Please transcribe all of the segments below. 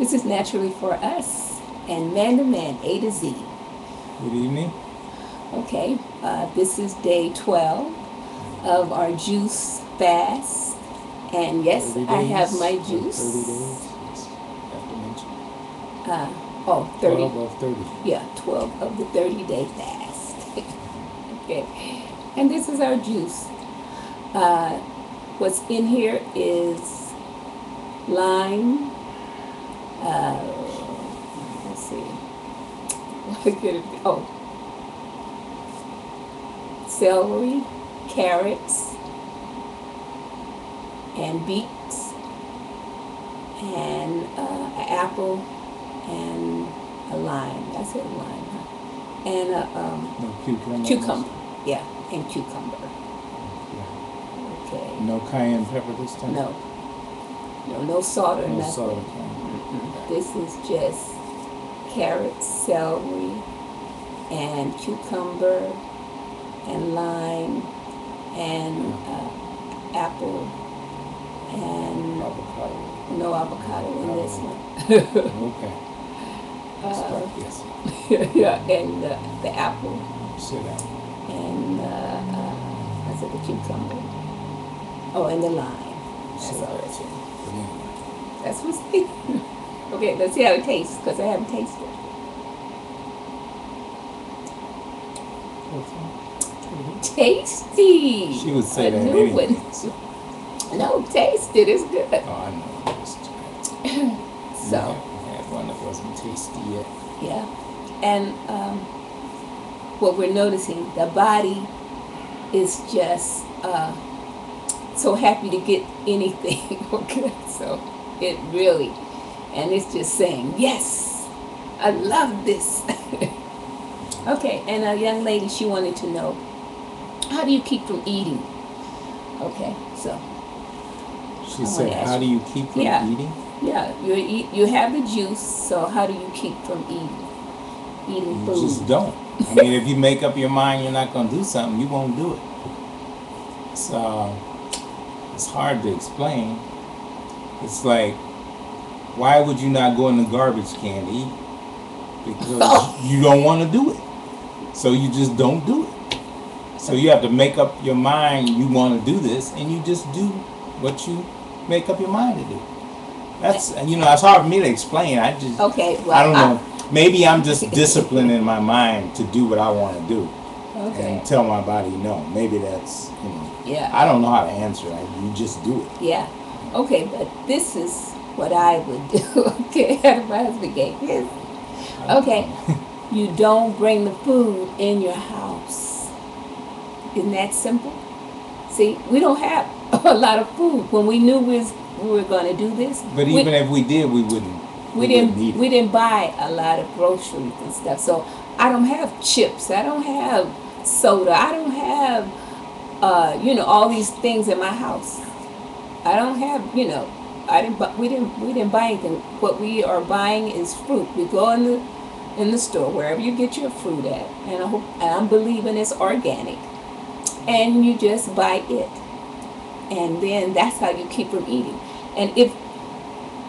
This is Naturally for Us and Man to Man, A to Z. Good evening. Okay, this is day 12 of our juice fast. And yes, 30 I have days, my or juice. 30 days. Yes, have to mention. 30. 12 of 30. Yeah, 12 of the 30-day fast. Okay, and this is our juice. What's in here is lime. Let's see. What could it be? Oh, celery, carrots, and beets, and an apple, and a lime. I said lime, huh? And No cucumber. cucumber. Yeah, and cucumber. Yeah. Okay. No cayenne pepper this time? No. No salt or No nothing. salt or cayenne. This is just carrots, celery, and cucumber, and lime, and apple, and Avocado. no avocado in this one. Okay. Yes. Yeah, and the apple, Sit down. and I said the cucumber. Oh, and the lime. That's Sit all down. that's in. But anyway. That's what's in. Okay, let's see how it tastes, because I haven't tasted it. Tasty! She would say A that new anyway. one. No, taste it. It's good. Oh, I know. It's So, I had one that wasn't tasty yet. yeah. And what we're noticing, the body is just so happy to get anything. Okay, so it really, and it's just saying, yes, I love this. Okay, and a young lady, she wanted to know, how do you keep from eating? Okay, so. She said, how do you keep from eating? Yeah, you have the juice, so how do you keep from eating? Eating food. You just don't. I mean, if you make up your mind you're not going to do something, you won't do it. It's hard to explain. It's like, why would you not go in the garbage can to eat? Because you don't want to do it. So you just don't do it. So you have to make up your mind you want to do this, and you just do what you make up your mind to do. That's, it's hard for me to explain. I don't know. Maybe I'm just disciplined in my mind to do what I want to do. Okay. And tell my body no. Maybe that's, Yeah. I don't know how to answer it. You just do it. Yeah. Okay, but this is what I would do. Okay, my husband gave this. Okay, you don't bring the food in your house. Isn't that simple? See, we don't have a lot of food. When we knew we were going to do this, but even if we did, we wouldn't. We didn't buy a lot of groceries and stuff. So I don't have chips. I don't have soda. I don't have all these things in my house. I don't have we didn't buy anything. What we are buying is fruit. We go in the store, wherever you get your fruit at, and I'm believing it's organic, and you just buy it, and then that's how you keep from eating.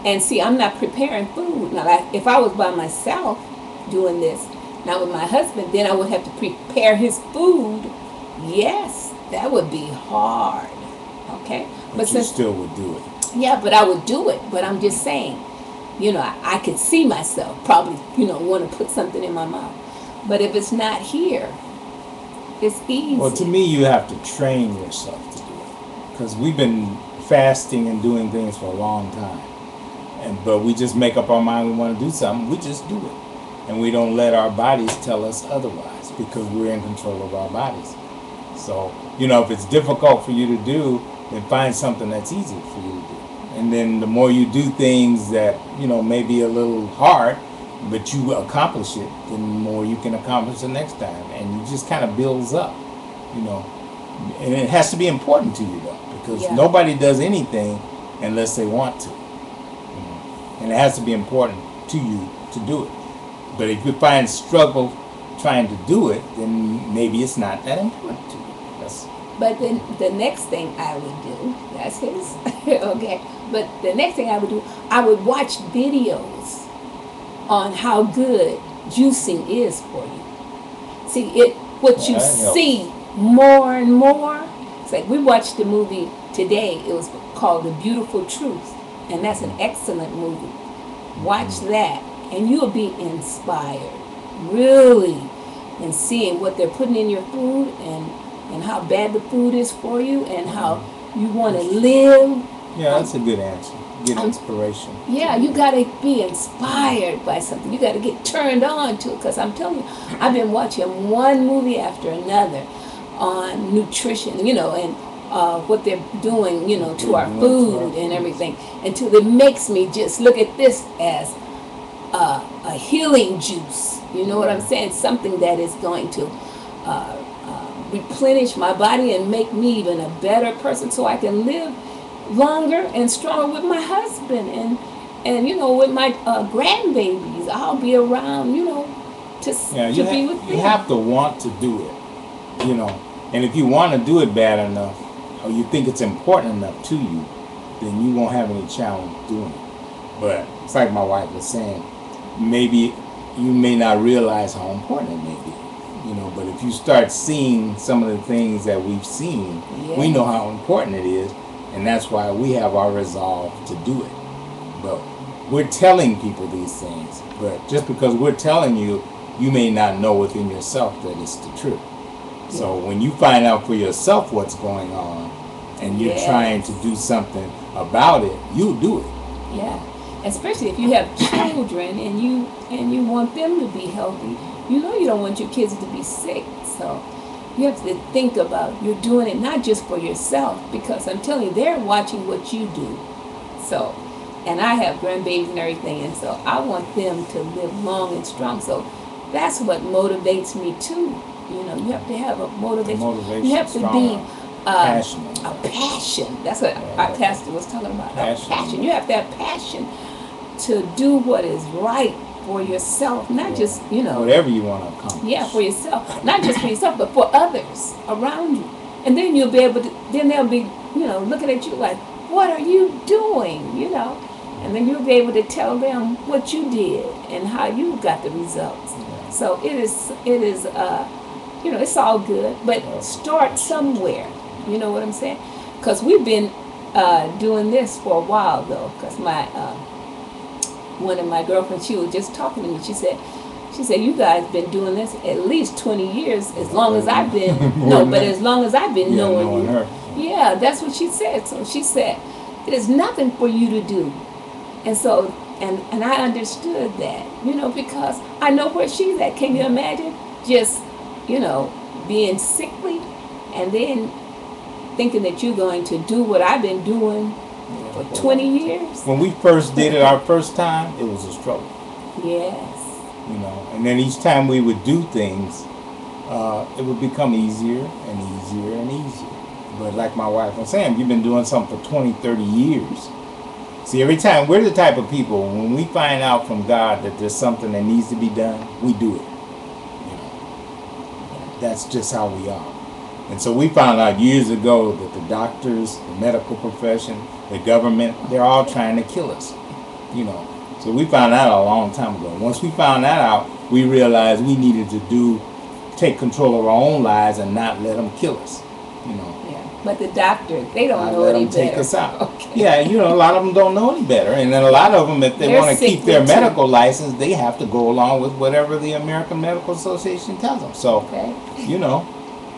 And see, I'm not preparing food now. If I was by myself doing this, now with my husband, then I would have to prepare his food. Yes, that would be hard. Okay, but you still would do it. Yeah, but I would do it. But I'm just saying, I could see myself probably, want to put something in my mouth. But if it's not here, it's easy. Well, to me, you have to train yourself to do it. Because we've been fasting and doing things for a long time. But we just make up our mind we want to do something, we just do it. And we don't let our bodies tell us otherwise because we're in control of our bodies. So, if it's difficult for you to do, then find something that's easy for you to do. And then the more you do things that, may be a little hard, but you accomplish it, then the more you can accomplish the next time. And it just kind of builds up, And it has to be important to you, though, because nobody does anything unless they want to. And it has to be important to you to do it. But if you find struggle trying to do it, then maybe it's not that important to you. But then the next thing I would do, that's his, okay. But the next thing I would do, I would watch videos on how good juicing is for you. See, what you that helps. see more and more. It's like we watched the movie today. It was called The Beautiful Truth, and that's an excellent movie. Watch that, and you'll be inspired, really, in seeing what they're putting in your food and how bad the food is for you and how you want to live. Yeah, that's a good answer. Get inspiration. Yeah, you got to be inspired by something. You got to get turned on to it. Because I'm telling you, I've been watching one movie after another on nutrition, and what they're doing, to our food and everything, until it makes me just look at this as a healing juice. You know what I'm saying? Something that is going to replenish my body and make me even a better person so I can live longer and stronger with my husband and with my grandbabies. I'll be around, to be with them. You have to want to do it, and if you want to do it bad enough or you think it's important enough to you, then you won't have any challenge doing it. But it's like my wife was saying, maybe you may not realize how important it may be, but if you start seeing some of the things that we've seen, we know how important it is. And that's why we have our resolve to do it. But we're telling people these things. But just because we're telling you, you may not know within yourself that it's the truth. So when you find out for yourself what's going on and you're trying to do something about it, you do it. Yeah. Especially if you have children and you want them to be healthy. You don't want your kids to be sick. So you have to think about you're doing it not just for yourself, because I'm telling you, they're watching what you do. So, and I have grandbabies and everything, and so I want them to live long and strong. So that's what motivates me too. You have to have a motivation. You have to be passionate. A passion. That's what our pastor was talking about. Passion. You have to have passion to do what is right for yourself, not just, whatever you want to accomplish. Yeah, for yourself. Not just for yourself, but for others around you. And then you'll be able to, then they'll be, looking at you like, what are you doing, And then you'll be able to tell them what you did and how you got the results. Yeah. So it is, it's all good, but start somewhere. You know what I'm saying? Because we've been doing this for a while, though, because one of my girlfriends, she was just talking to me. She said, you guys been doing this at least 20 years, as long as I've been, as long as I've been knowing you. Her. Yeah, that's what she said. So she said, there's nothing for you to do. And so, and I understood that, because I know where she's at. Can you imagine just, being sickly and then thinking that you're going to do what I've been doing for 20 years? When we first did it our first time, it was a struggle. Yes. And then each time we would do things, it would become easier and easier and easier. But like my wife was saying, you've been doing something for 20, 30 years. See, every time, we're the type of people, when we find out from God that there's something that needs to be done, we do it. That's just how we are. And so we found out years ago that the doctors, the medical profession, the government, they're all trying to kill us. So we found out a long time ago. Once we found that out, we realized we needed to take control of our own lives and not let them kill us. Yeah. But the doctors, they don't know any better. Take us out. Okay. Yeah, a lot of them don't know any better. And then a lot of them, if they want to keep their medical license, they have to go along with whatever the American Medical Association tells them. So,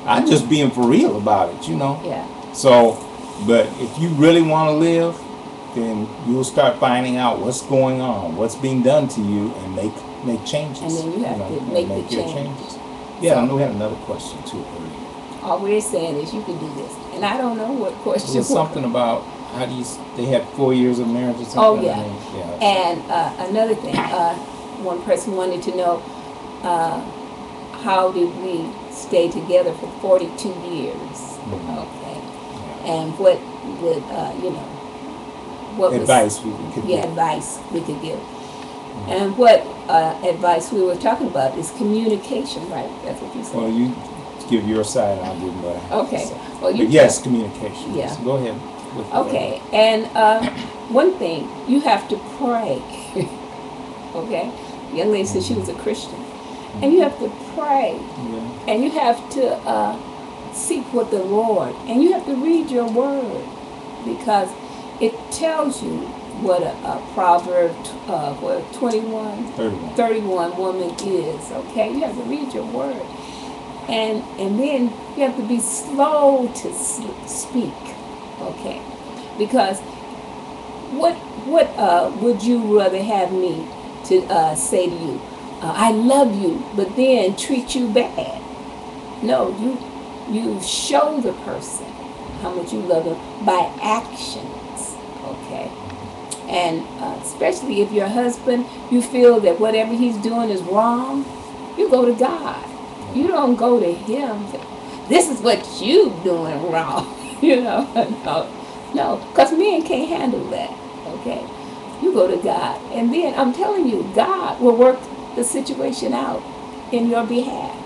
I'm just being for real about it, Yeah. So, but if you really want to live, then you'll start finding out what's going on, what's being done to you, and make changes. And then you have to make the changes. Yeah, so, we had another question too. All we're saying is you can do this. And I don't know what question. It was something about they had 4 years of marriage or something. Oh, yeah. And another thing, one person wanted to know, how did we stay together for 42 years? Mm-hmm. Okay. Yeah. And what would, what advice we could give. Advice we could give. Mm-hmm. And what advice we were talking about is communication, right? That's what you said. Well, you give your side and I'll give mine. Okay. Well, yes, communication. Yeah. So go ahead. with whoever. Okay, and one thing, you have to pray. Okay? The young lady said she was a Christian. And you have to pray. Yeah. And you have to seek what the Lord, and you have to read your word, because it tells you what a Proverb 21, 31 woman is. Okay? You have to read your word. And then you have to be slow to speak. Okay? Because what would you rather have me to say to you? I love you, but then treat you bad. No, you show the person how much you love them by actions. Okay? And especially if your husband, you feel that whatever he's doing is wrong, you go to God. You don't go to him. This is what you doing wrong. No, because men can't handle that. Okay? You go to God. And then I'm telling you, God will work the situation out in your behalf.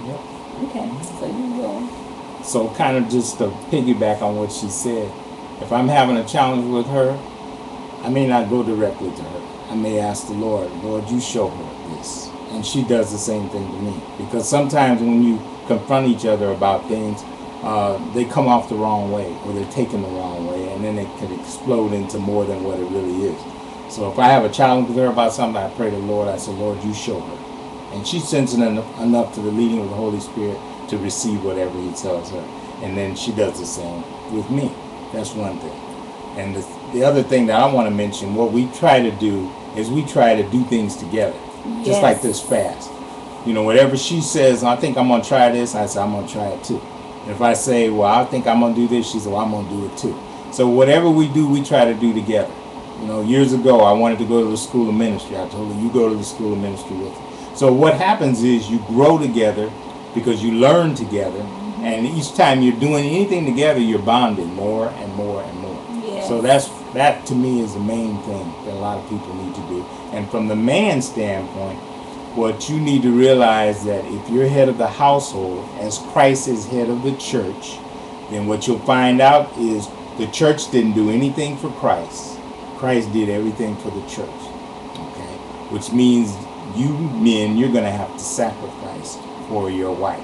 Yep. Okay, so you go. So kind of just to piggyback on what she said, if I'm having a challenge with her, I may not go directly to her. I may ask the Lord, you show her this. And she does the same thing to me. Because sometimes when you confront each other about things, they come off the wrong way, or they're taken the wrong way, and then it can explode into more than what it really is. So if I have a challenge with her about something, I pray to the Lord. I say, Lord, you show her. And she's sensitive enough to the leading of the Holy Spirit to receive whatever he tells her. And then she does the same with me. That's one thing. And the other thing that I want to mention, what we try to do is we try to do things together. Yes. Just like this fast. Whatever she says, I think I'm going to try this, I say, I'm going to try it too. And if I say, well, I think I'm going to do this, she says, well, I'm going to do it too. So whatever we do, we try to do together. Years ago, I wanted to go to the school of ministry. I told her, you go to the school of ministry with me. So what happens is you grow together because you learn together. And each time you're doing anything together, you're bonding more and more and more. Yes. So that to me is the main thing that a lot of people need to do. And from the man's standpoint, what you need to realize that if you're head of the household, as Christ is head of the church, then what you'll find out is the church didn't do anything for Christ. Christ did everything for the church. Okay? Which means you men, you're going to have to sacrifice for your wife.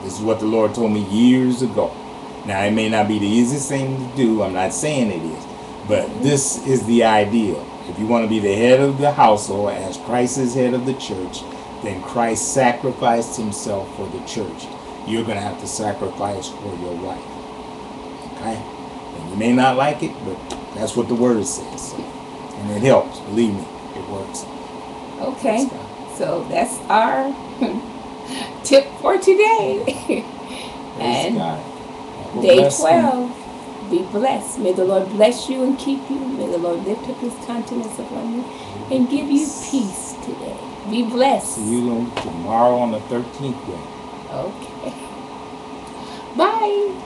This is what the Lord told me years ago. Now, it may not be the easiest thing to do. I'm not saying it is. But this is the ideal. If you want to be the head of the household, as Christ is head of the church, then Christ sacrificed himself for the church. You're going to have to sacrifice for your wife. Okay? And you may not like it, but that's what the word says. So, and it helps. Believe me, it works. Okay. So that's our tip for today. And day 12. Be blessed. May the Lord bless you and keep you. May the Lord lift up his countenance upon you and give you peace today. Be blessed. See you tomorrow on the 13th day. Okay. Bye.